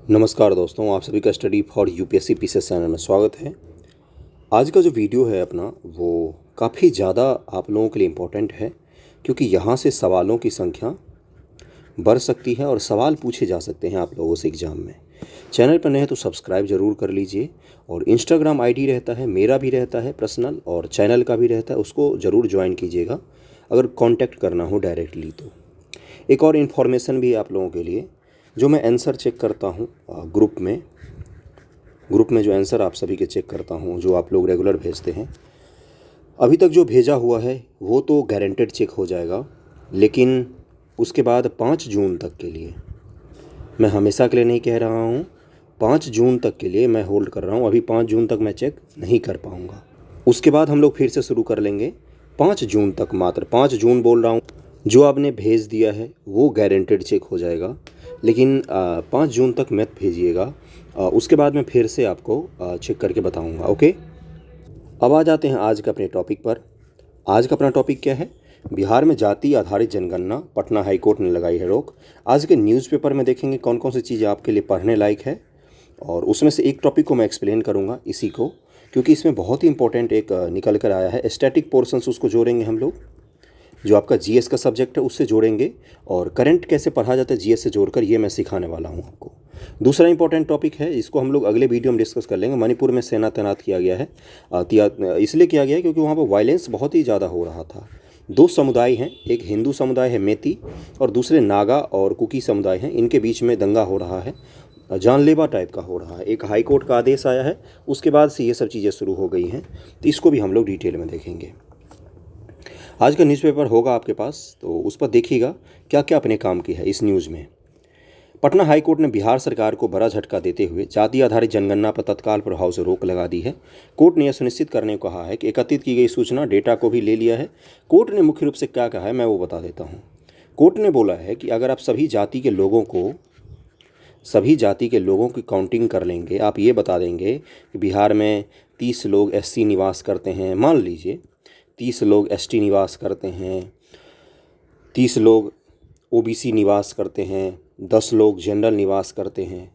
नमस्कार दोस्तों, आप सभी का study for UPSC PCS channel में स्वागत है। आज का जो वीडियो है अपना वो काफ़ी ज़्यादा आप लोगों के लिए इम्पोर्टेंट है, क्योंकि यहाँ से सवालों की संख्या बढ़ सकती है और सवाल पूछे जा सकते हैं आप लोगों से एग्ज़ाम में। चैनल पर नए हैं तो सब्सक्राइब ज़रूर कर लीजिए, और इंस्टाग्राम आईडी रहता है, मेरा भी रहता है पर्सनल, और चैनल का भी रहता है, उसको ज़रूर ज्वाइन कीजिएगा अगर कांटेक्ट करना हो डायरेक्टली तो। एक और इन्फॉर्मेशन भी आप लोगों के लिए, जो मैं आंसर चेक करता हूँ ग्रुप में जो आंसर आप सभी के चेक करता हूँ, जो आप लोग रेगुलर भेजते हैं, अभी तक जो भेजा हुआ है वो तो गारंटेड चेक हो जाएगा, लेकिन उसके बाद 5 जून तक के लिए, मैं हमेशा के लिए नहीं कह रहा हूँ, 5 जून तक के लिए मैं होल्ड कर रहा हूँ। अभी 5 जून तक मैं चेक नहीं कर पाऊँगा, उसके बाद हम लोग फिर से शुरू कर लेंगे। 5 जून तक, मात्र 5 जून बोल रहा हूँ। जो आपने भेज दिया है वो गारंटेड चेक हो जाएगा, लेकिन 5 जून तक मत भेजिएगा। उसके बाद मैं फिर से आपको चेक करके बताऊंगा। ओके, अब आ जाते हैं आज का अपने टॉपिक पर। आज का अपना टॉपिक क्या है? बिहार में जाति आधारित जनगणना, पटना हाईकोर्ट ने लगाई है रोक। आज के न्यूज़पेपर में देखेंगे कौन कौन सी चीज़ें आपके लिए पढ़ने लायक है, और उसमें से एक टॉपिक को मैं एक्सप्लेन करूँगा इसी को, क्योंकि इसमें बहुत ही इंपॉर्टेंट एक निकल कर आया है। स्टैटिक पोर्शंस उसको जोड़ेंगे हम लोग, जो आपका जीएस का सब्जेक्ट है उससे जोड़ेंगे, और करंट कैसे पढ़ा जाता है जीएस से जोड़कर, ये मैं सिखाने वाला हूँ आपको। दूसरा इंपॉर्टेंट टॉपिक है, इसको हम लोग अगले वीडियो में डिस्कस कर लेंगे। मणिपुर में सेना तैनात किया गया है, इसलिए किया गया है क्योंकि वहाँ पर वायलेंस बहुत ही ज़्यादा हो रहा था। 2 समुदाय हैं, एक हिंदू समुदाय है मेती, और दूसरे नागा और कुकी समुदाय हैं। इनके बीच में दंगा हो रहा है, जानलेवा टाइप का हो रहा है। एक हाई कोर्ट का आदेश आया है, उसके बाद से ये सब चीज़ें शुरू हो गई हैं, तो इसको भी हम लोग डिटेल में देखेंगे। आज का न्यूज़पेपर होगा आपके पास, तो उस पर देखिएगा क्या क्या अपने काम की है इस न्यूज़ में। पटना हाईकोर्ट ने बिहार सरकार को बड़ा झटका देते हुए जाति आधारित जनगणना पर तत्काल प्रभाव से रोक लगा दी है। कोर्ट ने यह सुनिश्चित करने को कहा है कि एकत्रित की गई सूचना डेटा को भी ले लिया है। कोर्ट ने मुख्य रूप से क्या कहा है मैं वो बता देता हूँ। कोर्ट ने बोला है कि अगर आप सभी जाति के लोगों की काउंटिंग कर लेंगे, आप ये बता देंगे कि बिहार में 30 लोग एससी निवास करते हैं, मान लीजिए 30 लोग एसटी निवास करते हैं, 30 लोग ओबीसी निवास करते हैं, 10 लोग जनरल निवास करते हैं,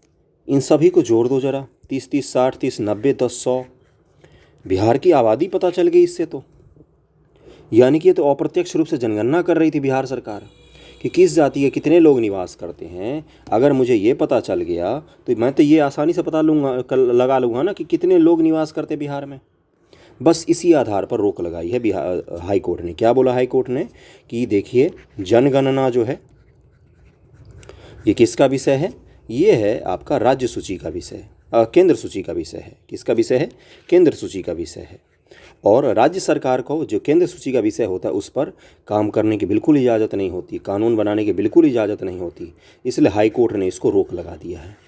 इन सभी को जोड़ दो ज़रा, 30 30 60 30 90 10 100, बिहार की आबादी पता चल गई इससे तो। यानी कि ये तो अप्रत्यक्ष रूप से जनगणना कर रही थी बिहार सरकार कि किस जाति के कितने लोग निवास करते हैं। अगर मुझे ये पता चल गया तो मैं तो ये आसानी से पता लगा लूँगा ना कि कितने लोग निवास करते बिहार में। बस इसी आधार पर रोक लगाई है बिहार हाई कोर्ट ने। क्या बोला हाई कोर्ट ने कि देखिए, जनगणना जो है ये किसका विषय है? ये है आपका राज्य सूची का विषय, केंद्र सूची का विषय है। किसका विषय है? केंद्र सूची का विषय है। और राज्य सरकार को जो केंद्र सूची का विषय होता है उस पर काम करने की बिल्कुल इजाज़त नहीं होती, कानून बनाने की बिल्कुल इजाज़त नहीं होती, इसलिए हाई कोर्ट ने इसको रोक लगा दिया है।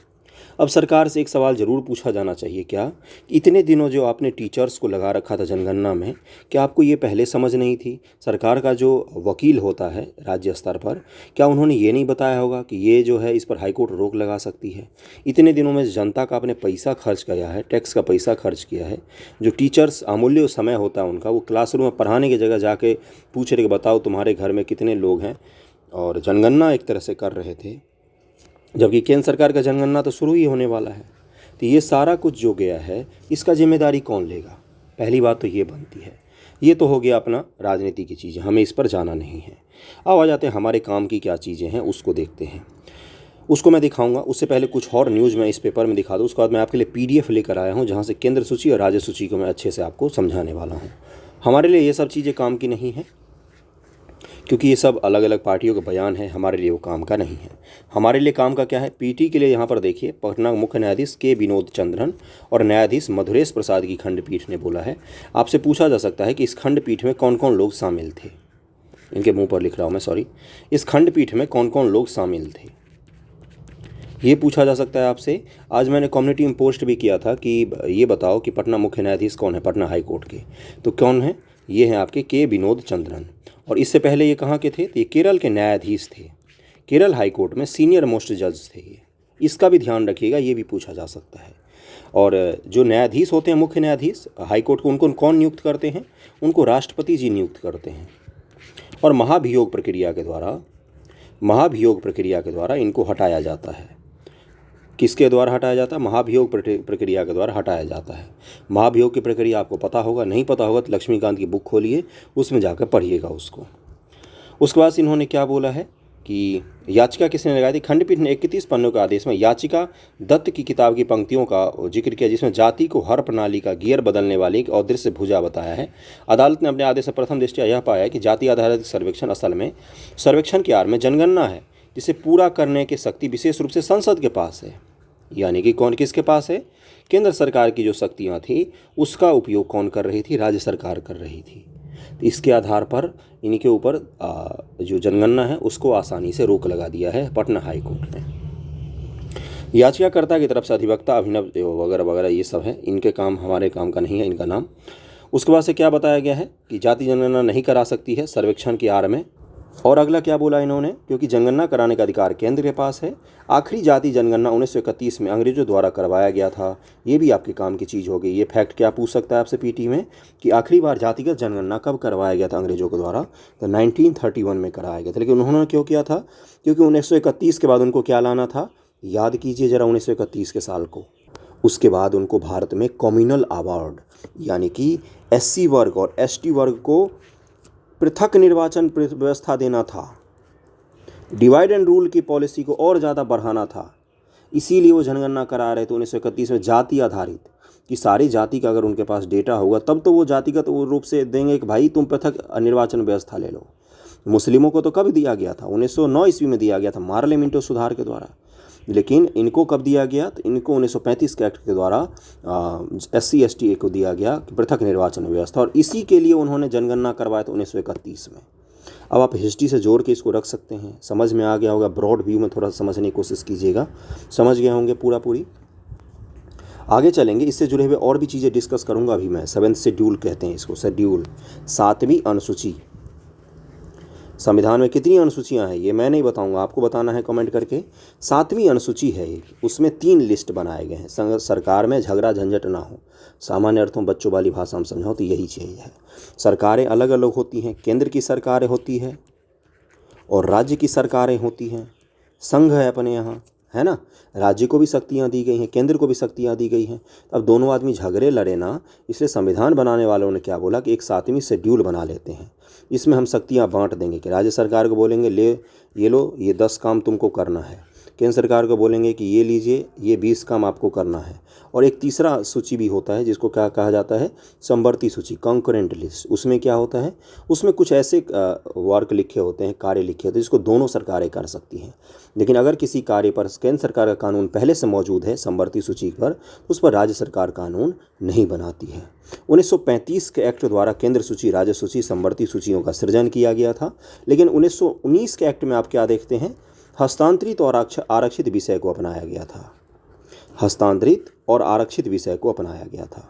अब सरकार से एक सवाल ज़रूर पूछा जाना चाहिए, क्या इतने दिनों जो आपने टीचर्स को लगा रखा था जनगणना में, क्या आपको ये पहले समझ नहीं थी? सरकार का जो वकील होता है राज्य स्तर पर, क्या उन्होंने ये नहीं बताया होगा कि ये जो है इस पर हाईकोर्ट रोक लगा सकती है? इतने दिनों में जनता का आपने पैसा खर्च किया है, टैक्स का पैसा खर्च किया है। जो टीचर्स अमूल्य समय होता है उनका, वो क्लासरूम में पढ़ाने की जगह जाके पूछ रहे कि बताओ तुम्हारे घर में कितने लोग हैं, और जनगणना एक तरह से कर रहे थे, जबकि केंद्र सरकार का जनगणना तो शुरू ही होने वाला है। तो ये सारा कुछ जो गया है इसका जिम्मेदारी कौन लेगा? पहली बात तो ये बनती है। ये तो हो गया अपना राजनीति की चीज़ें, हमें इस पर जाना नहीं है। अब आ जाते हैं हमारे काम की क्या चीज़ें हैं, उसको देखते हैं। उसको मैं दिखाऊंगा, उससे पहले कुछ और न्यूज़ मैं इस पेपर में दिखा दूँ। उसके बाद मैं आपके लिए PDF लेकर आया हूँ, जहाँ से केंद्र सूची और राज्य सूची को मैं अच्छे से आपको समझाने वाला हूँ। हमारे लिए ये सब चीज़ें काम की नहीं है, क्योंकि ये सब अलग अलग पार्टियों के बयान है, हमारे लिए वो काम का नहीं है। हमारे लिए काम का क्या है? पीटी के लिए यहाँ पर देखिए, पटना मुख्य न्यायाधीश के विनोद चंद्रन और न्यायाधीश मधुरेश प्रसाद की खंडपीठ ने बोला है। आपसे पूछा जा सकता है कि इस खंडपीठ में कौन कौन लोग शामिल थे। इनके मुंह पर लिख रहा हूँ मैं, सॉरी। इस खंडपीठ में कौन कौन लोग शामिल थे, ये पूछा जा सकता है आपसे। आज मैंने कम्युनिटी में पोस्ट भी किया था कि ये बताओ कि पटना मुख्य न्यायाधीश कौन है पटना हाई कोर्ट के। तो कौन है? ये हैं आपके के विनोद चंद्रन। और इससे पहले ये कहाँ के थे? तो ये केरल के न्यायाधीश थे, केरल हाई कोर्ट में सीनियर मोस्ट जज थे ये। इसका भी ध्यान रखिएगा, ये भी पूछा जा सकता है। और जो न्यायाधीश होते हैं, मुख्य न्यायाधीश हाई कोर्ट को, उनको कौन नियुक्त करते हैं? उनको राष्ट्रपति जी नियुक्त करते हैं। और महाभियोग प्रक्रिया के द्वारा इनको हटाया जाता है। किसके द्वारा हटाया जाता है? महाभियोग प्रक्रिया के द्वारा हटाया जाता है। महाभियोग की प्रक्रिया आपको पता होगा, नहीं पता होगा तो लक्ष्मीकांत की बुक खोलिए, उसमें जाकर पढ़िएगा उसको। उसके बाद इन्होंने क्या बोला है कि याचिका किसने लगाई थी? खंडपीठ ने 31 पन्नों के आदेश में याचिका दत्त की किताब की पंक्तियों का जिक्र किया, जिसमें जाति को हर प्रणाली का गियर बदलने वाली एक अदृश्य भुजा बताया है। अदालत ने अपने आदेश से प्रथम दृष्टया यह पाया कि जाति आधारित सर्वेक्षण असल में सर्वेक्षण की आड़ में जनगणना है, जिसे पूरा करने की शक्ति विशेष रूप से संसद के पास है। यानी कि कौन किसके पास है? केंद्र सरकार की जो शक्तियाँ थी उसका उपयोग कौन कर रही थी? राज्य सरकार कर रही थी। तो इसके आधार पर इनके ऊपर जो जनगणना है उसको आसानी से रोक लगा दिया है पटना हाई कोर्ट ने। याचिकाकर्ता की तरफ से अधिवक्ता, अभिनव वगैरह वगैरह ये सब है, इनके काम हमारे काम का नहीं है इनका नाम। उसके बाद से क्या बताया गया है कि जाति जनगणना नहीं करा सकती है सर्वेक्षण की आड़ में। और अगला क्या बोला इन्होंने? क्योंकि जनगणना कराने का अधिकार केंद्र के पास है। आखिरी जाति जनगणना 1931 में अंग्रेजों द्वारा करवाया गया था। ये भी आपके काम की चीज़ हो गई। ये फैक्ट क्या पूछ सकता है आपसे पीटी में कि आखिरी बार जातिगत जनगणना कब करवाया गया था अंग्रेजों के द्वारा? तो 1931 में कराया गया था। लेकिन उन्होंने क्यों किया था? क्योंकि 1931 के बाद उनको क्या लाना था? याद कीजिए ज़रा 1931 के साल को। उसके बाद उनको भारत में कम्युनल अवार्ड यानी कि SC वर्ग और ST वर्ग को पृथक निर्वाचन व्यवस्था देना था। डिवाइड एंड रूल की पॉलिसी को और ज़्यादा बढ़ाना था। इसीलिए वो जनगणना करा रहे थे 1931 में, जाति आधारित, कि सारी जाति का अगर उनके पास डेटा होगा तब तो वो जातिगत रूप से देंगे कि भाई तुम पृथक निर्वाचन व्यवस्था ले लो। मुस्लिमों को तो कब दिया गया था? 1909 ईस्वी में दिया गया था मार्लियामेंटो सुधार के द्वारा। लेकिन इनको कब दिया गया? तो इनको 1935 के एक्ट के द्वारा SC ST को दिया गया पृथक निर्वाचन व्यवस्था, और इसी के लिए उन्होंने जनगणना करवाया था 1931 में। अब आप हिस्ट्री से जोड़ के इसको रख सकते हैं, समझ में आ गया होगा। ब्रॉड व्यू में थोड़ा समझने की कोशिश कीजिएगा, समझ गए होंगे पूरी। आगे चलेंगे, इससे जुड़े हुए और भी चीज़ें डिस्कस करूँगा अभी मैं। 7th शेड्यूल कहते हैं इसको, शेड्यूल 7वीं अनुसूची। संविधान में कितनी अनुसूचियां हैं ये मैं नहीं बताऊंगा, आपको बताना है कमेंट करके। 7वीं अनुसूची है ये, उसमें 3 लिस्ट बनाए गए हैं। सरकार में झगड़ा झंझट ना हो, सामान्य अर्थों बच्चों वाली भाषा में समझाओ तो यही चाहिए है। सरकारें अलग अलग होती हैं, केंद्र की सरकारें होती है और राज्य की सरकारें होती हैं। संघ है अपने यहाँ, है ना, राज्य को भी शक्तियाँ दी गई हैं, केंद्र को भी शक्तियाँ दी गई हैं। अब दोनों आदमी झगड़े लड़े ना, इसलिए संविधान बनाने वालों ने क्या बोला कि एक 7वीं शेड्यूल बना लेते हैं। इसमें हम शक्तियाँ बांट देंगे कि राज्य सरकार को बोलेंगे ले ये लो, ये 10 काम तुमको करना है। केंद्र सरकार को बोलेंगे कि ये लीजिए, ये 20 काम आपको करना है। और एक तीसरा सूची भी होता है जिसको क्या कहा जाता है? समवर्ती सूची, कॉन्करेंट लिस्ट। उसमें क्या होता है? उसमें कुछ ऐसे वर्क लिखे होते हैं, कार्य लिखे होते हैं जिसको दोनों सरकारें कर सकती हैं। लेकिन अगर किसी कार्य पर केंद्र सरकार का कानून पहले से मौजूद है समवर्ती सूची पर, तो उस पर राज्य सरकार कानून नहीं बनाती है। 1935 के एक्ट द्वारा केंद्र सूची, राज्य सूची, समवर्ती सूचियों का सृजन किया गया था। लेकिन 1919 के एक्ट में आप क्या देखते हैं? हस्तांतरित और आरक्षित विषय को अपनाया गया था। हस्तांतरित और आरक्षित विषय को अपनाया गया था।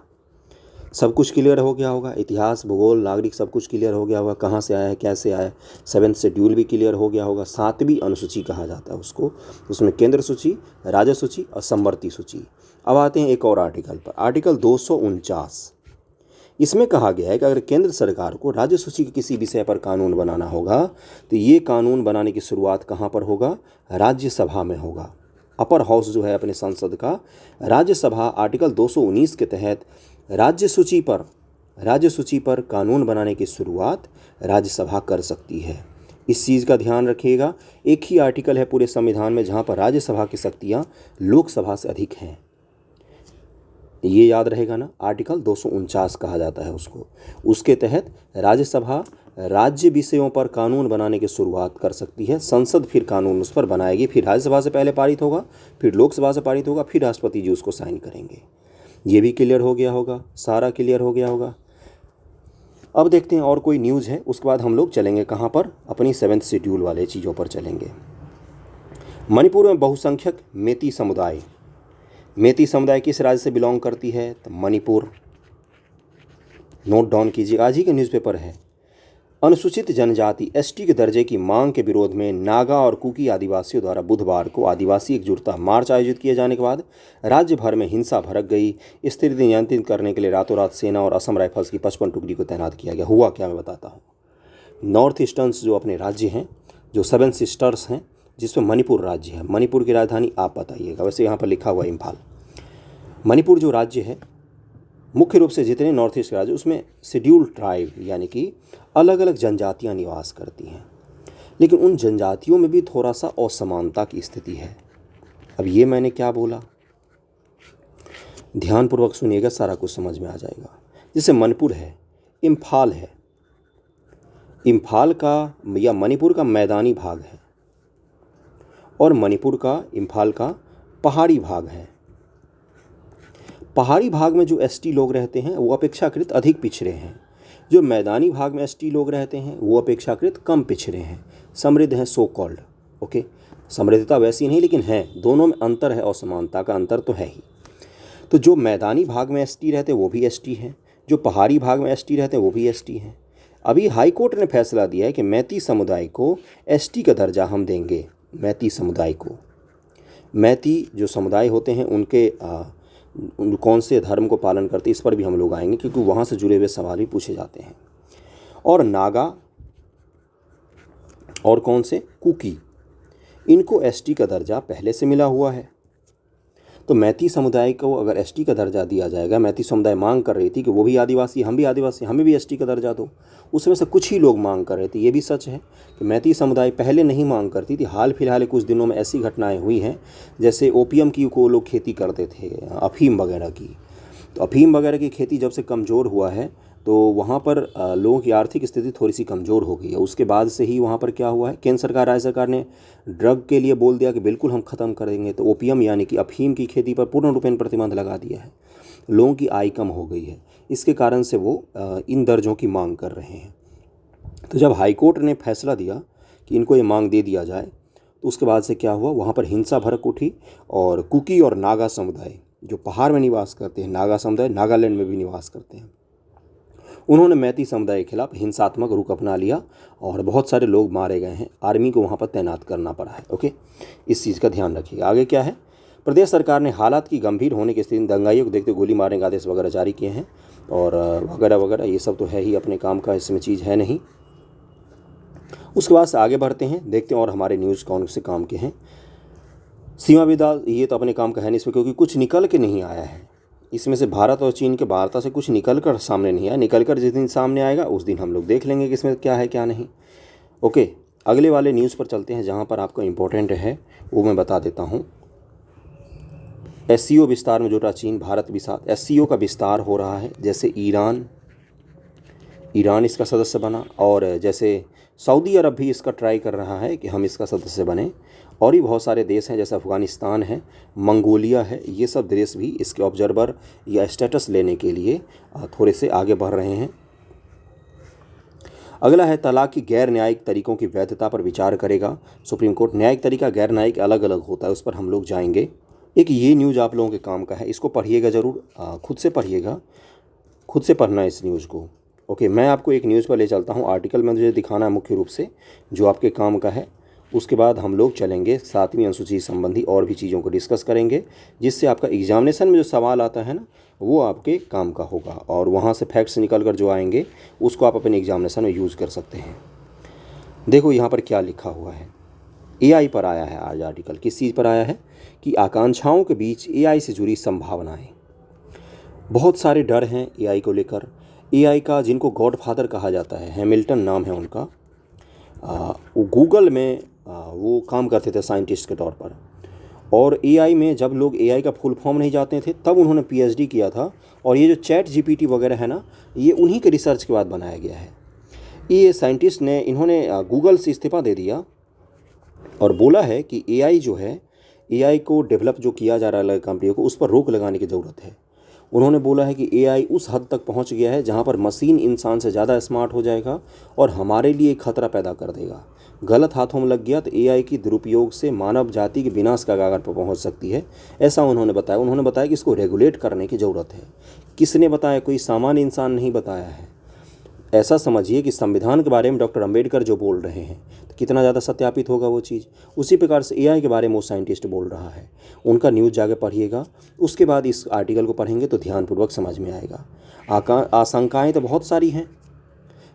सब कुछ क्लियर हो गया होगा, इतिहास, भूगोल, नागरिक सब कुछ क्लियर हो गया होगा, कहाँ से आया है, कैसे आया है। 7th शेड्यूल भी क्लियर हो गया होगा। 7वीं अनुसूची कहा जाता है उसको। उसमें केंद्र सूची, राज्य सूची और समवर्ती सूची। अब आते हैं एक और आर्टिकल पर, आर्टिकल 249। इसमें कहा गया है कि अगर केंद्र सरकार को राज्य सूची के किसी विषय पर कानून बनाना होगा तो ये कानून बनाने की शुरुआत कहाँ पर होगा? राज्यसभा में होगा। अपर हाउस जो है अपने संसद का, राज्यसभा आर्टिकल 219 के तहत राज्य सूची पर कानून बनाने की शुरुआत राज्यसभा कर सकती है। इस चीज़ का ध्यान रखिएगा। एक ही आर्टिकल है पूरे संविधान में जहाँ पर राज्यसभा की शक्तियाँ लोकसभा से अधिक हैं। ये याद रहेगा ना, आर्टिकल 249 कहा जाता है उसको। उसके तहत राज्यसभा राज्य विषयों पर कानून बनाने की शुरुआत कर सकती है। संसद फिर कानून उस पर बनाएगी, फिर राज्यसभा से पहले पारित होगा, फिर लोकसभा से पारित होगा, फिर राष्ट्रपति जी उसको साइन करेंगे। ये भी क्लियर हो गया होगा, सारा क्लियर हो गया होगा। अब देखते हैं और कोई न्यूज़ है, उसके बाद हम लोग चलेंगे कहाँ पर? अपनी 7th शेड्यूल वाले चीज़ों पर चलेंगे। मणिपुर में बहुसंख्यक मेती समुदाय। मेती समुदाय किस राज्य से बिलोंग करती है? तो मणिपुर। नोट डाउन कीजिए, आज ही के न्यूज़पेपर है। अनुसूचित जनजाति ST के दर्जे की मांग के विरोध में नागा और कुकी आदिवासियों द्वारा बुधवार को आदिवासी एकजुटता मार्च आयोजित किए जाने के बाद राज्य भर में हिंसा भड़क गई। स्थिति नियंत्रित करने के लिए रातों रात सेना और असम राइफल्स की 55 टुकड़ी को तैनात किया गया। हुआ क्या मैं बताता हूँ। नॉर्थ ईस्टर्न्स जो अपने राज्य हैं, जो 7 सिस्टर्स हैं, जिसमें मणिपुर राज्य है। मणिपुर की राजधानी आप बताइएगा, वैसे यहाँ पर लिखा हुआ है इम्फाल। मणिपुर जो राज्य है, मुख्य रूप से जितने नॉर्थ ईस्ट राज्य उसमें शेड्यूल्ड ट्राइब यानी कि अलग अलग जनजातियाँ निवास करती हैं, लेकिन उन जनजातियों में भी थोड़ा सा असमानता की स्थिति है। अब ये मैंने क्या बोला, ध्यानपूर्वक सुनिएगा, सारा कुछ समझ में आ जाएगा। जैसे मणिपुर है, इम्फाल है, इम्फाल का या मणिपुर का मैदानी भाग है और मणिपुर का, इम्फाल का पहाड़ी भाग है। पहाड़ी भाग में जो एसटी लोग रहते हैं वो अपेक्षाकृत अधिक पिछड़े हैं, जो मैदानी भाग में एसटी लोग रहते हैं वो अपेक्षाकृत कम पिछड़े हैं, समृद्ध हैं, सो कॉल्ड। ओके, समृद्धता वैसी नहीं, लेकिन है, दोनों में अंतर है, असमानता का अंतर तो है ही। तो जो मैदानी भाग में एसटी रहते हैं वो भी एसटी हैं, जो पहाड़ी भाग में एसटी रहते हैं वो भी एसटी हैं। अभी हाई कोर्ट ने फैसला दिया है कि मैती समुदाय को एसटी का दर्जा हम देंगे। मैती समुदाय को, मैती जो समुदाय होते हैं उनके कौन से धर्म को पालन करते, इस पर भी हम लोग आएंगे क्योंकि वहाँ से जुड़े हुए सवाल भी पूछे जाते हैं। और नागा और कौन से, कुकी, इनको एसटी का दर्जा पहले से मिला हुआ है। तो मैती समुदाय को अगर एसटी का दर्जा दिया जाएगा, मैती समुदाय मांग कर रही थी कि वो भी आदिवासी, हम भी आदिवासी, हमें भी एसटी का दर्जा दो, उसमें से कुछ ही लोग मांग कर रहे थे। ये भी सच है कि मैती समुदाय पहले नहीं मांग करती थी, हाल फिलहाल कुछ दिनों में ऐसी घटनाएं हुई हैं, जैसे ओपीएम की को लोग खेती करते थे, अफीम वगैरह की। तो अफीम वगैरह की खेती जब से कमज़ोर हुआ है तो वहाँ पर लोगों की आर्थिक स्थिति थोड़ी सी कमज़ोर हो गई है। उसके बाद से ही वहाँ पर क्या हुआ है, केंद्र सरकार, राज्य सरकार ने ड्रग के लिए बोल दिया कि बिल्कुल हम ख़त्म कर देंगे। तो ओपीएम यानी कि अफीम की खेती पर पूर्ण रूपेण प्रतिबंध लगा दिया है। लोगों की आय कम हो गई है, इसके कारण से वो इन दर्जों की मांग कर रहे हैं। तो जब हाईकोर्ट ने फैसला दिया कि इनको ये मांग दे दिया जाए, तो उसके बाद से क्या हुआ, वहाँ पर हिंसा भड़क उठी और कुकी और नागा समुदाय जो पहाड़ में निवास करते हैं, नागा समुदाय नागालैंड में भी निवास करते हैं, उन्होंने मैती समुदाय के खिलाफ हिंसात्मक रुख अपना लिया और बहुत सारे लोग मारे गए हैं। आर्मी को वहाँ पर तैनात करना पड़ा है। ओके, इस चीज़ का ध्यान रखिएगा। आगे क्या है, प्रदेश सरकार ने हालात की गंभीर होने की स्थिति में दंगाइयों को देखते गोली मारने के आदेश वगैरह जारी किए हैं और वगैरह वगैरह, ये सब तो है ही अपने काम का, इसमें चीज़ है नहीं। उसके बाद से आगे बढ़ते हैं, देखते हैं और हमारे न्यूज़ कौन से काम के हैं। सीमा विवाद, ये तो अपने काम का है नहीं इसमें, क्योंकि कुछ निकल के नहीं आया है इसमें से। भारत और चीन के वार्ता से कुछ निकल कर सामने नहीं आया। निकल कर जिस दिन सामने आएगा उस दिन हम लोग देख लेंगे कि इसमें क्या है क्या नहीं। ओके, अगले वाले न्यूज़ पर चलते हैं, जहाँ पर आपको इम्पोर्टेंट है वो मैं बता देता हूँ। एससीओ विस्तार में जुटा चीन, भारत भी साथ। एससीओ का विस्तार हो रहा है, जैसे ईरान इसका सदस्य बना, और जैसे सऊदी अरब भी इसका ट्राई कर रहा है कि हम इसका सदस्य बने, और भी बहुत सारे देश हैं, जैसे अफ़गानिस्तान है, मंगोलिया है, ये सब देश भी इसके ऑब्जर्वर या स्टेटस लेने के लिए थोड़े से आगे बढ़ रहे हैं। अगला है, तलाक की गैर न्यायिक तरीकों की वैधता पर विचार करेगा सुप्रीम कोर्ट। न्यायिक तरीका, गैर न्यायिक अलग अलग होता है, उस पर हम लोग जाएंगे। एक ये न्यूज़ आप लोगों के काम का है, इसको पढ़िएगा ज़रूर, खुद से पढ़िएगा, खुद से पढ़ना है इस न्यूज़ को। ओके, मैं आपको एक न्यूज़ पर ले चलता हूँ, आर्टिकल में मुझे दिखाना है मुख्य रूप से जो आपके काम का है। उसके बाद हम लोग चलेंगे 7वीं अनुसूची संबंधी और भी चीज़ों को डिस्कस करेंगे, जिससे आपका एग्जामिनेशन में जो सवाल आता है ना वो आपके काम का होगा, और वहाँ से फैक्ट्स निकल कर जो आएंगे उसको आप अपने एग्जामिनेशन में यूज़ कर सकते हैं। देखो यहाँ पर क्या लिखा हुआ है, एआई पर आया है आज आर्टिकल। किस चीज़ पर आया है कि आकांक्षाओं के बीच एआई से जुड़ी संभावनाएं। बहुत सारे डर हैं एआई को लेकर। एआई का जिनको गॉडफादर कहा जाता है, हैमिल्टन नाम है उनका, वो गूगल में वो काम करते थे साइंटिस्ट के तौर पर, और एआई में जब लोग एआई का फुल फॉर्म नहीं जानते थे तब उन्होंने पीएचडी किया था, और ये जो चैट जीपीटी वगैरह है ना, ये उन्हीं के रिसर्च के बाद बनाया गया है। ये साइंटिस्ट ने, इन्होंने गूगल से इस्तीफ़ा दे दिया और बोला है कि एआई जो है, एआई को डेवलप जो किया जा रहा है कंपनियों को, उस पर रोक लगाने की ज़रूरत है। उन्होंने बोला है कि एआई उस हद तक पहुंच गया है जहां पर मशीन इंसान से ज़्यादा स्मार्ट हो जाएगा और हमारे लिए खतरा पैदा कर देगा। गलत हाथों में लग गया तो एआई की दुरुपयोग से मानव जाति के विनाश का कगार पर पहुंच सकती है, ऐसा उन्होंने बताया। उन्होंने बताया कि इसको रेगुलेट करने की ज़रूरत है। किसने बताया? कोई सामान्य इंसान नहीं बताया है। ऐसा समझिए कि संविधान के बारे में डॉक्टर अंबेडकर जो बोल रहे हैं तो कितना ज़्यादा सत्यापित होगा वो चीज़। उसी प्रकार से एआई के बारे में वो साइंटिस्ट बोल रहा है, उनका न्यूज़ जाके पढ़िएगा। उसके बाद इस आर्टिकल को पढ़ेंगे तो ध्यानपूर्वक समझ में आएगा। आशंकाएँ तो बहुत सारी हैं,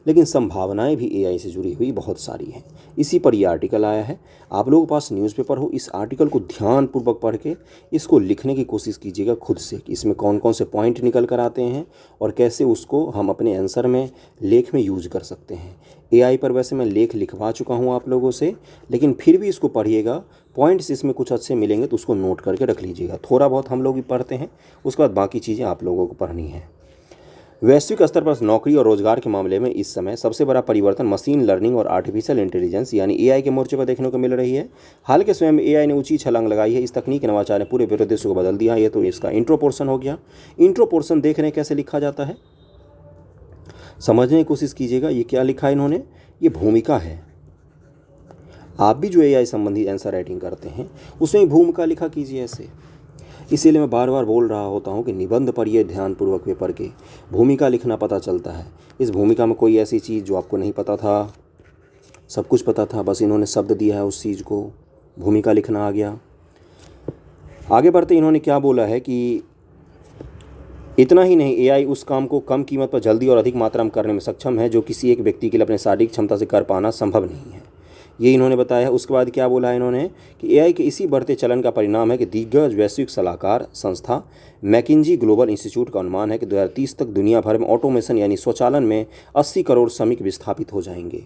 लेकिन संभावनाएं भी एआई से जुड़ी हुई बहुत सारी हैं। इसी पर यह आर्टिकल आया है। आप लोगों के पास न्यूज़पेपर हो, इस आर्टिकल को ध्यानपूर्वक पढ़ के इसको लिखने की कोशिश कीजिएगा खुद से कि इसमें कौन कौन से पॉइंट निकल कर आते हैं और कैसे उसको हम अपने आंसर में, लेख में यूज कर सकते हैं। एआई पर वैसे मैं लेख लिखवा चुका हूँ आप लोगों से, लेकिन फिर भी इसको पढ़िएगा। पॉइंट्स इसमें कुछ अच्छे मिलेंगे तो उसको नोट करके रख लीजिएगा। थोड़ा बहुत हम लोग भी पढ़ते हैं, उसके बाद बाकी चीज़ें आप लोगों को पढ़नी है। वैश्विक स्तर पर नौकरी और रोजगार के मामले में इस समय सबसे बड़ा परिवर्तन मशीन लर्निंग और आर्टिफिशियल इंटेलिजेंस यानी एआई के मोर्चे पर देखने को मिल रही है। हाल के समय में एआई ने ऊंची छलांग लगाई है। इस तकनीक नवाचार ने पूरे परिदृश्य को बदल दिया है। ये तो इसका इंट्रो पोर्शन हो गया। इंट्रो पोर्शन देख रहे हैं कैसे लिखा जाता है, समझने की कोशिश कीजिएगा। ये क्या लिखा है इन्होंने, ये भूमिका है। आप भी जो एआई संबंधी आंसर राइटिंग करते हैं उसमें भूमिका लिखा कीजिए ऐसे। इसीलिए मैं बार बार बोल रहा होता हूँ कि निबंध पढ़िए ध्यानपूर्वक पेपर के, भूमिका लिखना पता चलता है। इस भूमिका में कोई ऐसी चीज़ जो आपको नहीं पता था, सब कुछ पता था, बस इन्होंने शब्द दिया है उस चीज़ को, भूमिका लिखना आ गया। आगे बढ़ते इन्होंने क्या बोला है कि इतना ही नहीं, एआई उस काम को कम कीमत पर जल्दी और अधिक मात्रा में करने में सक्षम है जो किसी एक व्यक्ति के लिए अपने शारीरिक क्षमता से कर पाना संभव नहीं है, ये इन्होंने बताया है। उसके बाद क्या बोला है इन्होंने कि एआई के इसी बढ़ते चलन का परिणाम है कि दिग्गज वैश्विक सलाहकार संस्था मैकिंजी ग्लोबल इंस्टीट्यूट का अनुमान है कि 2030 तक दुनिया भर में ऑटोमेशन यानी स्वचालन में 80 करोड़ श्रमिक विस्थापित हो जाएंगे।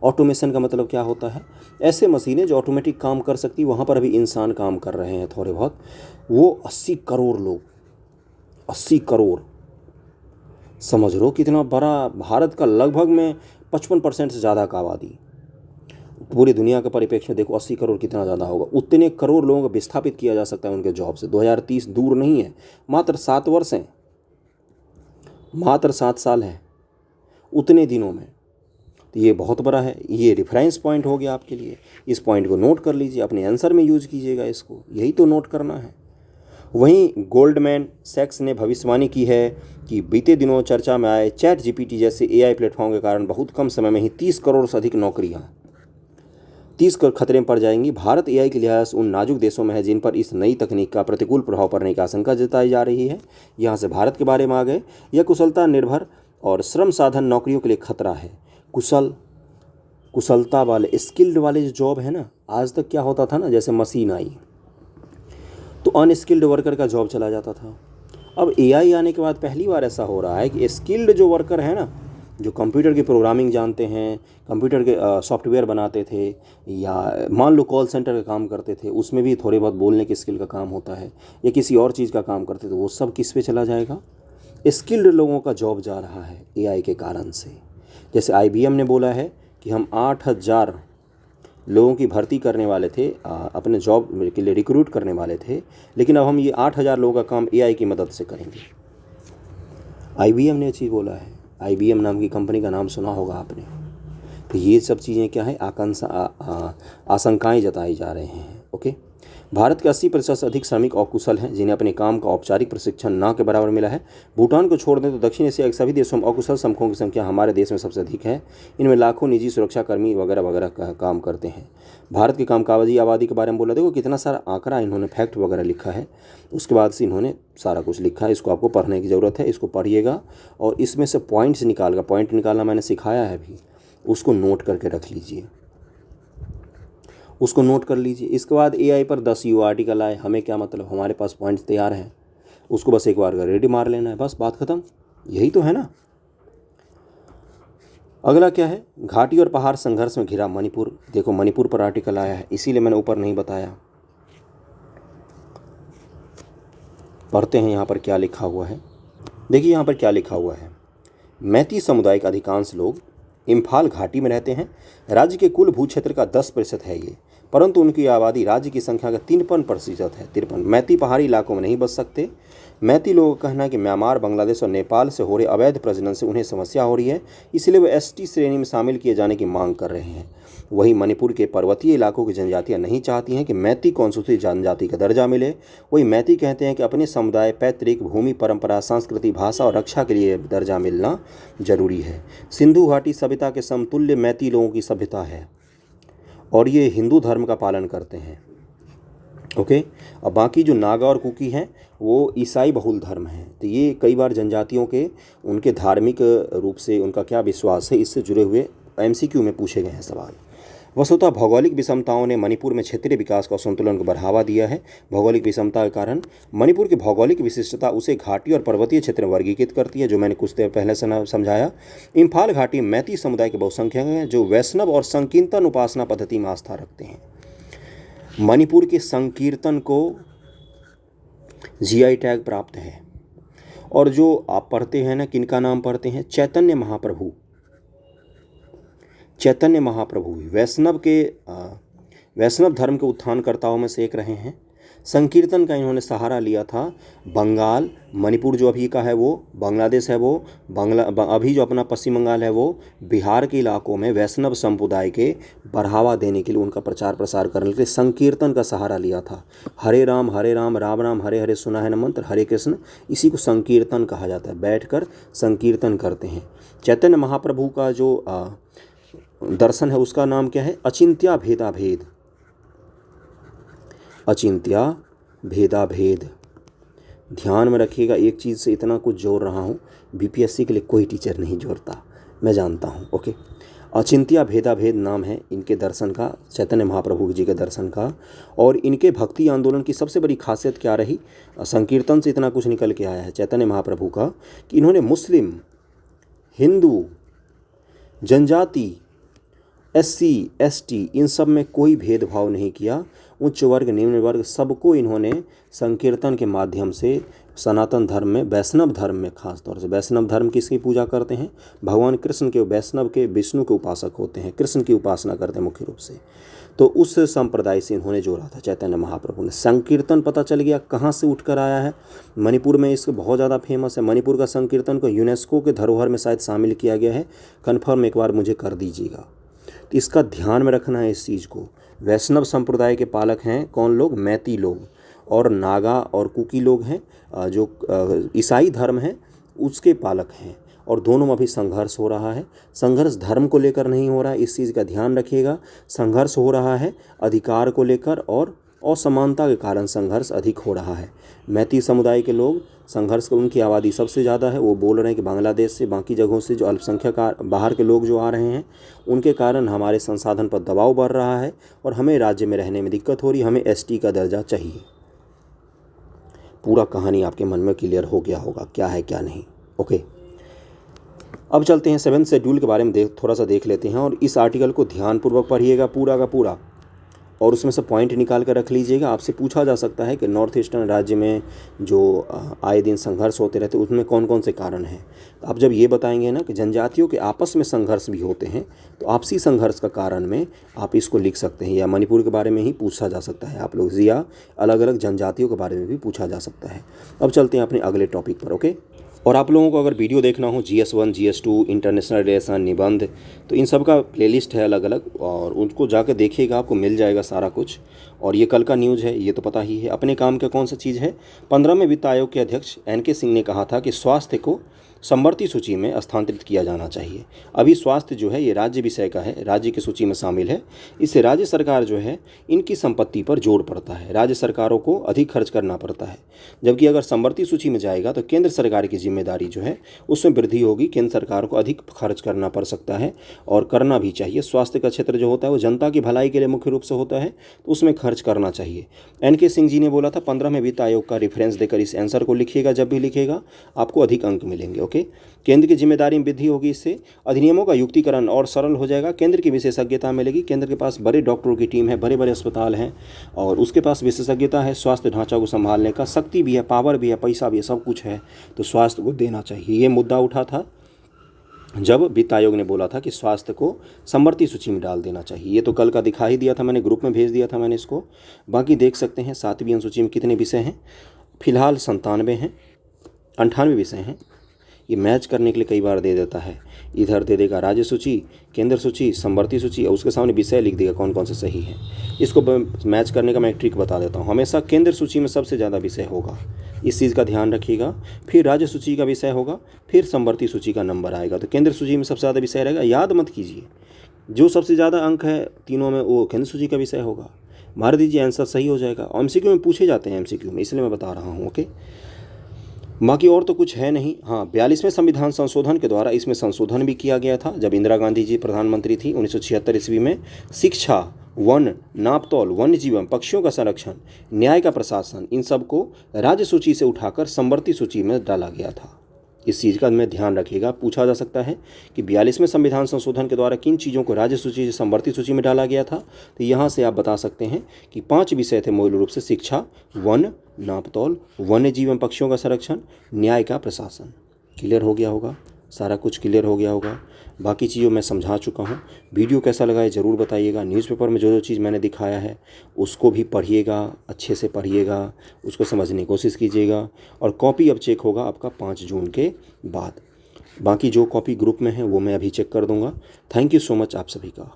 ऑटोमेशन का मतलब क्या होता है, ऐसे मशीनें जो ऑटोमेटिक काम कर सकती, वहाँ पर अभी इंसान काम कर रहे हैं थोड़े बहुत, वो 80 करोड़ लोग, 80 करोड़, समझ लो कितना बड़ा, भारत का लगभग में 55% से ज़्यादा का आबादी, पूरी दुनिया के परिप्रेक्ष्य में देखो 80 करोड़ कितना ज़्यादा होगा। उतने करोड़ लोगों को विस्थापित किया जा सकता है उनके जॉब से। 2030 दूर नहीं है, मात्र 7 वर्ष हैं, मात्र 7 साल है, उतने दिनों में। तो ये बहुत बड़ा है। ये रेफरेंस पॉइंट हो गया आपके लिए। इस पॉइंट को नोट कर लीजिए, अपने आंसर में यूज कीजिएगा इसको, यही तो नोट करना है। वहीं गोल्डमैन सैक्स ने भविष्यवाणी की है कि बीते दिनों चर्चा में आए चैट जीपीटी जैसे एआई प्लेटफॉर्म के कारण बहुत कम समय में ही 30 करोड़ से अधिक नौकरियां 30 करोड़ खतरे में पड़ जाएंगी। भारत एआई के लिहाज उन नाजुक देशों में है जिन पर इस नई तकनीक का प्रतिकूल प्रभाव पड़ने की आशंका जताई जा रही है। यहाँ से भारत के बारे में आ गए। यह कुशलता निर्भर और श्रम साधन नौकरियों के लिए खतरा है। कुशलता वाले, स्किल्ड वाले जो जॉब है ना, आज तक क्या होता था ना, जैसे मशीन आई तो अनस्किल्ड वर्कर का जॉब चला जाता था। अब एआई आने के बाद पहली बार ऐसा हो रहा है कि स्किल्ड जो वर्कर है ना, जो कंप्यूटर की प्रोग्रामिंग जानते हैं, कंप्यूटर के सॉफ्टवेयर बनाते थे, या मान लो कॉल सेंटर का काम करते थे, उसमें भी थोड़े बहुत बोलने की स्किल का काम होता है, या किसी और चीज़ का काम करते थे, वो सब किस पे चला जाएगा, स्किल्ड लोगों का जॉब जा रहा है एआई के कारण से। जैसे आईबीएम ने बोला है कि हम 8000 लोगों की भर्ती करने वाले थे, अपने जॉब के लिए रिक्रूट करने वाले थे, लेकिन अब हम ये 8000 लोगों का काम एआई की मदद से करेंगे। आईबीएम ने ये चीज़ बोला है। आईबीएम नाम की कंपनी का नाम सुना होगा आपने। तो ये सब चीज़ें क्या है, आशंकाएं जताई जा रहे हैं। ओके, भारत के 80% से अधिक श्रमिक अकुशल हैं जिन्हें अपने काम का औपचारिक प्रशिक्षण न के बराबर मिला है। भूटान को छोड़ दें तो दक्षिण एशिया के सभी देशों में अकुशल श्रमिकों की संख्या हमारे देश में सबसे अधिक है। इनमें लाखों निजी सुरक्षाकर्मी वगैरह वगैरह का काम करते हैं। भारत की कामकाजी आबादी के बारे में बोला, देखो कितना सारा आंकड़ा इन्होंने फैक्ट वगैरह लिखा है। उसके बाद से इन्होंने सारा कुछ लिखा है, इसको आपको पढ़ने की ज़रूरत है। इसको पढ़िएगा और इसमें से पॉइंट निकालना मैंने सिखाया है अभी, उसको नोट करके रख लीजिए, उसको नोट कर लीजिए। इसके बाद एआई पर 10 यू आर्टिकल आए, हमें क्या मतलब, हमारे पास पॉइंट्स तैयार हैं, उसको बस एक बार रेडी मार लेना है, बस बात खत्म। यही तो है ना। अगला क्या है, घाटी और पहाड़ संघर्ष में घिरा मणिपुर। देखो मणिपुर पर आर्टिकल आया है, इसीलिए मैंने ऊपर नहीं बताया। पढ़ते हैं यहाँ पर क्या लिखा हुआ है। देखिए यहाँ पर क्या लिखा हुआ है, मैती समुदाय के अधिकांश लोग इम्फाल घाटी में रहते हैं। राज्य के कुल भू क्षेत्र का 10% है ये, परंतु उनकी आबादी राज्य की संख्या का 53% है। 53 मैती पहाड़ी इलाकों में नहीं बस सकते। मैती लोगों का कहना है कि म्यांमार, बांग्लादेश और नेपाल से हो रहे अवैध प्रजनन से उन्हें समस्या हो रही है, इसलिए वे एसटी श्रेणी में शामिल किए जाने की मांग कर रहे हैं। वहीं मणिपुर के पर्वतीय इलाकों की जनजातियां नहीं चाहती हैं कि मैती को अनुसूचित जनजाति का दर्जा मिले। वही मैती कहते हैं कि अपने समुदाय, पैतृक भूमि, परंपरा, संस्कृति, भाषा और रक्षा के लिए दर्जा मिलना जरूरी है। सिंधु घाटी सभ्यता के समतुल्य मैती लोगों की सभ्यता है और ये हिंदू धर्म का पालन करते हैं ओके। अब बाकी जो नागा और कुकी हैं वो ईसाई बहुल धर्म हैं। तो ये कई बार जनजातियों के उनके धार्मिक रूप से उनका क्या विश्वास है इससे जुड़े हुए एमसीक्यू में पूछे गए हैं सवाल। वस्तुतः भौगोलिक विषमताओं ने मणिपुर में क्षेत्रीय विकास का संतुलन को बढ़ावा दिया है। भौगोलिक विषमता के कारण मणिपुर की भौगोलिक विशिष्टता उसे घाटी और पर्वतीय क्षेत्र में वर्गीकृत करती है, जो मैंने कुछ देर पहले समझाया। इम्फाल घाटी मैती समुदाय के बहुसंख्यक हैं जो वैष्णव और संकीर्तन उपासना पद्धति में आस्था रखते हैं। मणिपुर के संकीर्तन को जीआई टैग प्राप्त है। और जो आप पढ़ते हैं ना, किनका नाम पढ़ते हैं, चैतन्य महाप्रभु। चैतन्य महाप्रभु वैष्णव धर्म के उत्थानकर्ताओं में से एक रहे हैं। संकीर्तन का इन्होंने सहारा लिया था। बंगाल, मणिपुर जो अभी का है वो, बांग्लादेश है वो, अभी जो अपना पश्चिम बंगाल है वो, बिहार के इलाकों में वैष्णव संप्रदाय के बढ़ावा देने के लिए, उनका प्रचार प्रसार करने के लिए संकीर्तन का सहारा लिया था। हरे राम राम राम हरे हरे सुना है न मंत्र, हरे कृष्ण, इसी को संकीर्तन कहा जाता है। बैठकर संकीर्तन करते हैं। चैतन्य महाप्रभु का जो दर्शन है उसका नाम क्या है, अचिंत्य भेदाभेद। अचिंत्य भेदाभेद। ध्यान में रखिएगा, एक चीज़ से इतना कुछ जोड़ रहा हूँ, बीपीएससी के लिए कोई टीचर नहीं जोड़ता, मैं जानता हूँ। ओके। अचिंत्य भेदाभेद नाम है इनके दर्शन का, चैतन्य महाप्रभु जी के दर्शन का। और इनके भक्ति आंदोलन की सबसे बड़ी खासियत क्या रही, संकीर्तन से इतना कुछ निकल के आया है चैतन्य महाप्रभु का, कि इन्होंने मुस्लिम, हिंदू, जनजाति, एससी, एसटी, इन सब में कोई भेदभाव नहीं किया। उच्च वर्ग, निम्न वर्ग, सबको इन्होंने संकीर्तन के माध्यम से सनातन धर्म में, वैष्णव धर्म में, खास तौर से वैष्णव धर्म किसकी पूजा करते हैं, भगवान कृष्ण के, वैष्णव के विष्णु के उपासक होते हैं, कृष्ण की उपासना करते हैं मुख्य रूप से। तो उस संप्रदाय से इन्होंने जोड़ा था चैतन्य महाप्रभु ने। संकीर्तन पता चल गया कहाँ से उठकर आया है, मणिपुर में इसको बहुत ज़्यादा फेमस है। मणिपुर का संकीर्तन को यूनेस्को के धरोहर में शायद शामिल किया गया है, कन्फर्म एक बार मुझे कर दीजिएगा। तो इसका ध्यान में रखना है इस चीज़ को। वैष्णव संप्रदाय के पालक हैं कौन लोग, मैती लोग, और नागा और कुकी लोग हैं जो ईसाई धर्म है उसके पालक हैं। और दोनों में अभी संघर्ष हो रहा है। संघर्ष धर्म को लेकर नहीं हो रहा है, इस चीज़ का ध्यान रखिएगा। संघर्ष हो रहा है अधिकार को लेकर, और असमानता के कारण संघर्ष अधिक हो रहा है। मैती समुदाय के लोग संघर्ष, उनकी आबादी सबसे ज़्यादा है। वो बोल रहे हैं कि बांग्लादेश से, बाकी जगहों से जो अल्पसंख्यक बाहर के लोग जो आ रहे हैं, उनके कारण हमारे संसाधन पर दबाव बढ़ रहा है और हमें राज्य में रहने में दिक्कत हो रही है, हमें एसटी का दर्जा चाहिए। पूरा कहानी आपके मन में क्लियर हो गया होगा क्या है क्या नहीं। ओके, अब चलते हैं 7th शेड्यूल के बारे में थोड़ा सा देख लेते हैं। और इस आर्टिकल को ध्यानपूर्वक पढ़िएगा पूरा का पूरा, और उसमें से पॉइंट निकाल कर रख लीजिएगा। आपसे पूछा जा सकता है कि नॉर्थ ईस्टर्न राज्य में जो आए दिन संघर्ष होते रहते, उसमें कौन कौन से कारण हैं। तो आप जब ये बताएंगे ना कि जनजातियों के आपस में संघर्ष भी होते हैं, तो आपसी संघर्ष का कारण में आप इसको लिख सकते हैं। या मणिपुर के बारे में ही पूछा जा सकता है आप लोग, या अलग अलग जनजातियों के बारे में भी पूछा जा सकता है। अब चलते हैं अपने अगले टॉपिक पर। ओके, और आप लोगों को अगर वीडियो देखना हो GS1, GS2, इंटरनेशनल रिलेशन, निबंध, तो इन सब का प्लेलिस्ट है अलग अलग, और उनको जाकर देखिएगा, आपको मिल जाएगा सारा कुछ। और ये कल का न्यूज़ है, ये तो पता ही है। अपने काम का कौन सा चीज़ है, 15वें वित्त आयोग के अध्यक्ष NK सिंह ने कहा था कि स्वास्थ्य को समवर्ती सूची में स्थानांतरित किया जाना चाहिए। अभी स्वास्थ्य जो है ये राज्य विषय का है, राज्य की सूची में शामिल है। इससे राज्य सरकार जो है इनकी संपत्ति पर जोर पड़ता है, राज्य सरकारों को अधिक खर्च करना पड़ता है। जबकि अगर समवर्ती सूची में जाएगा तो केंद्र सरकार की जिम्मेदारी जो है उसमें वृद्धि होगी, केंद्र सरकार को अधिक खर्च करना पड़ सकता है, और करना भी चाहिए। स्वास्थ्य का क्षेत्र जो होता है वो जनता की भलाई के लिए मुख्य रूप से होता है, तो उसमें खर्च करना चाहिए। NK सिंह जी ने बोला था, 15वें वित्त आयोग का रेफरेंस देकर इस आंसर को लिखिएगा, जब भी लिखेगा आपको अधिक अंक मिलेंगे। ओके, केंद्र की जिम्मेदारी में वृद्धि होगी, इससे अधिनियमों का युक्तिकरण और सरल हो जाएगा, केंद्र की विशेषज्ञता मिलेगी। केंद्र के पास बड़े डॉक्टरों की टीम है, बड़े बड़े अस्पताल हैं, और उसके पास विशेषज्ञता है, स्वास्थ्य ढांचा को संभालने का शक्ति भी है, पावर भी है, पैसा भी है, सब कुछ है, तो स्वास्थ्य को देना चाहिए। ये मुद्दा उठा था जब वित्त आयोग ने बोला था कि स्वास्थ्य को समवर्ती सूची में डाल देना चाहिए। ये तो कल का दिखा ही दिया था, मैंने ग्रुप में भेज दिया था मैंने इसको। बाकी देख सकते हैं 7वीं अनुसूची में कितने विषय हैं, फिलहाल 97 हैं, 98 विषय हैं। ये मैच करने के लिए कई बार दे देता है, इधर दे देगा राज्य सूची, केंद्र सूची, समवर्ती सूची, और उसके सामने विषय लिख देगा कौन कौन से सही है। इसको मैच करने का मैं एक ट्रिक बता देता हूँ। हमेशा केंद्र सूची में सबसे ज़्यादा विषय होगा, इस चीज़ का ध्यान रखिएगा। फिर राज्य सूची का विषय होगा, फिर समवर्ती सूची का नंबर आएगा। तो केंद्र सूची में सबसे ज़्यादा विषय रहेगा, याद मत कीजिए, जो सबसे ज़्यादा अंक है तीनों में वो केंद्र सूची का विषय होगा। मार दीजिए, आंसर सही हो जाएगा। एमसीक्यू में पूछे जाते हैं, एमसीक्यू में, इसलिए मैं बता रहा हूँ। ओके, बाकी और तो कुछ है नहीं। हाँ, 42वें संविधान संशोधन के द्वारा इसमें संशोधन भी किया गया था। जब इंदिरा गांधी जी प्रधानमंत्री थी 1976 ईस्वी में, शिक्षा, वन, नापतौल, वन्य जीवन, पक्षियों का संरक्षण, न्याय का प्रशासन, इन सब को राज्य सूची से उठाकर समवर्ती सूची में डाला गया था। इस चीज़ का में ध्यान रखिएगा, पूछा जा सकता है कि 42वें संविधान संशोधन के द्वारा किन चीज़ों को राज्य सूची से समवर्ती सूची में डाला गया था। तो यहाँ से आप बता सकते हैं कि 5 विषय थे मूल रूप से: शिक्षा, वन, नापतौल, वन्य जीवन, पक्षियों का संरक्षण, न्याय का प्रशासन। क्लियर हो गया होगा, सारा कुछ क्लियर हो गया होगा। बाकी चीज़ों मैं समझा चुका हूँ। वीडियो कैसा लगा है ज़रूर बताइएगा। न्यूज़पेपर में जो जो चीज़ मैंने दिखाया है उसको भी पढ़िएगा, अच्छे से पढ़िएगा, उसको समझने की कोशिश कीजिएगा। और कॉपी अब चेक होगा आपका 5 जून के बाद। बाकी जो कॉपी ग्रुप में है वो मैं अभी चेक कर दूँगा। थैंक यू सो मच आप सभी का।